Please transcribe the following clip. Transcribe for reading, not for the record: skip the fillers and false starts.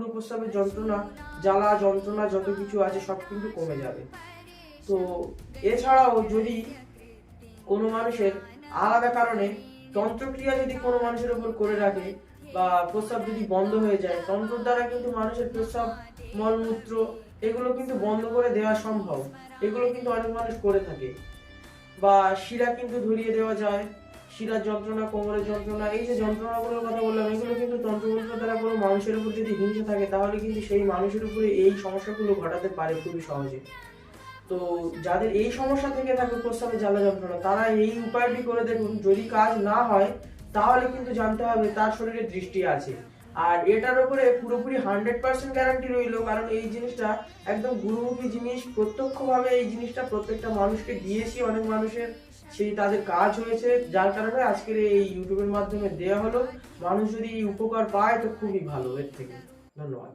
পুরো প্রস্রাবের যন্ত্রণা, জ্বালা যন্ত্রণা যত কিছু আছে সব কিন্তু কমে যাবে। তো এছাড়াও যদি কোনো মানুষের আলাদা কারণে তন্ত্রক্রিয়া যদি কোনো মানুষের উপর করে রাখে বা প্রস্রাব যদি বন্ধ হয়ে যায়, তন্ত্রের দ্বারা কিন্তু মানুষের প্রস্রাব, মলমূত্র এগুলো কিন্তু বন্ধ করে দেওয়া সম্ভব। এগুলো কিন্তু অনেক মানুষ করে থাকে। বা শিরা কিন্তু ধরিয়ে দেওয়া যায়, শিরার যন্ত্রণা, কোমরের যন্ত্রণা, এই যে যন্ত্রণাগুলোর কথা বললাম, এগুলো কিন্তু তন্ত্রমন্ত্র দ্বারা কোনো মানুষের উপর যদি হিংসা থাকে তাহলে কিন্তু সেই মানুষের উপরে এই সমস্যাগুলো ঘটাতে পারে খুবই সহজে। তো যাদের এই সমস্যা থেকে থাকে প্রস্রাবের জ্বালা যন্ত্রণা, তারা এই উপায়টি করে দেখুন। যদি কাজ না হয় তাহলে কিন্তু জানতে হবে তার শরীরে দৃষ্টি আছে। আর এটার উপরে পুরোপুরি 100% গ্যারান্টি রইল, কারণ এই জিনিসটা একদম গুরুমুখী জিনিস। প্রত্যক্ষভাবে এই জিনিসটা প্রত্যেকটা মানুষকে দিয়েছি, অনেক মানুষের সেই তাদের কাজ হয়েছে, যার কারণে আজকের এই ইউটিউবের মাধ্যমে দেওয়া হলো। মানুষ যদি এই উপকার পায় তো খুবই ভালো এর থেকে। ধন্যবাদ।